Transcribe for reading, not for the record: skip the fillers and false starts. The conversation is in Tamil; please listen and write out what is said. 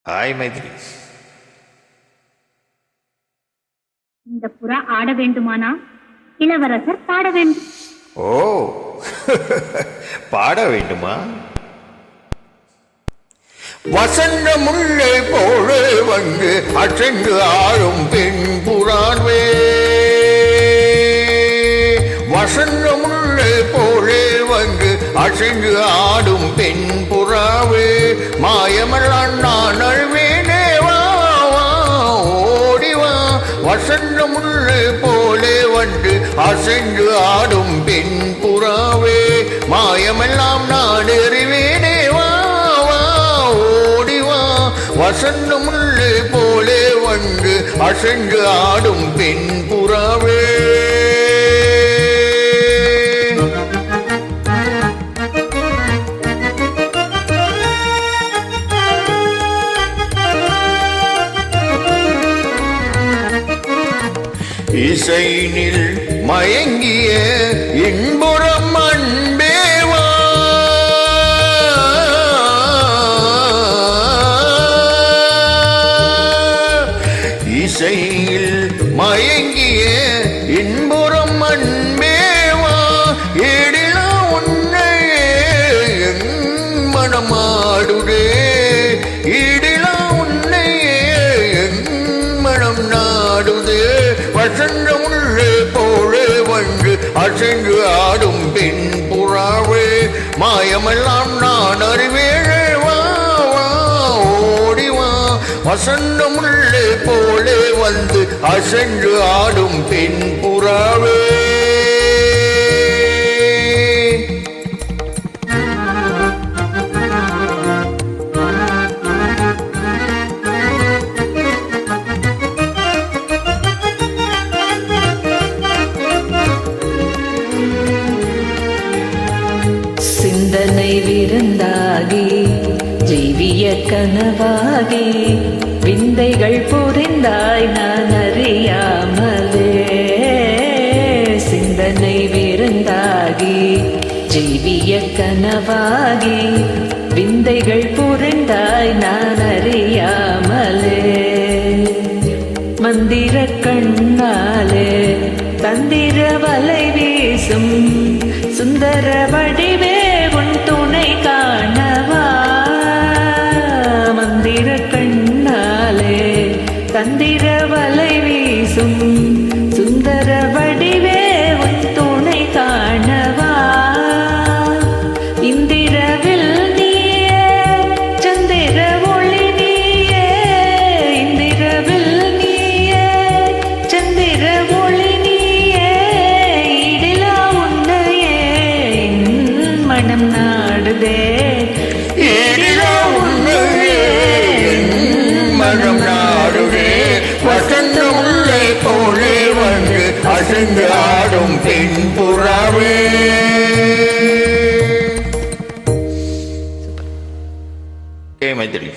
ஹாய் மைத்ரி. இந்த புறா ஆட வேண்டுமானா இளவரசர் பாட வேண்டும். ஓ பாட வேண்டுமா? வசந்த முல்லை போல வந்து அசைந்து ஆடும் பெண் புறாவே, வசந்த முல்லை போல வந்து அசைந்து ஆடும் பெண் புறாவே, மாயமெல்லாம் நான் அழுவேனே வா ஓடிவா, வசந்த முல்லை போல வந்து அசைந்து ஆடும் பெண் புறாவே, மாயமெல்லாம் நான் அறிவேனே வா ஓடிவா, வசந்த முல்லை போலே வந்து அசைந்து ஆடும் பெண் புறாவே. இசைனில் மயங்கிய இன்புறம் அன்பேவா, இசையில் மயங்கிய இன்புறம் அன்பேவா, ஏடிலா உன்னை என் மனமாடுதே, ஈடிலா உன்னை என் மனம் நாடுதே, வசந்த முல்லை போல வந்து அசைந்து ஆடும் பெண் புறாவே, மாயமெல்லாம் நான் அறிவேனே வா ஓடிவா, வசந்த முல்லை போல வந்து அசைந்து ஆடும் பெண் புறாவே. சிந்தனை விருந்தாகி ஜீவிய கனவாகி விந்தைகள் புரிந்தாய் நான் அறியாமலே, சிந்தனை விருந்தாகி ஜீவிய கனவாகி விந்தைகள் புரிந்தாய் நான் அறியாமலே, மந்திர கண்ணாலே தந்திர வலை வீசும் சுந்தர வடிவே உன் துணை காணவா, மந்திர கண்ணாலே தந்திர வலை வீசும் சுந்தர வடிவே உன் துணை காணவா, இந்திரவில் நீயே சந்திர ஒளி நீயே, இந்திரவில் நீயே சந்திர ஒளி நீயே, இடிலா உன்னையே என் மனம் நாடுதே, ஏடிலா உன்னையே என் மனம் நாடுதே, வசந்த முல்லை போலே வந்து அசைந்து ஆடும் பெண் புறாவே. மைத்ரி.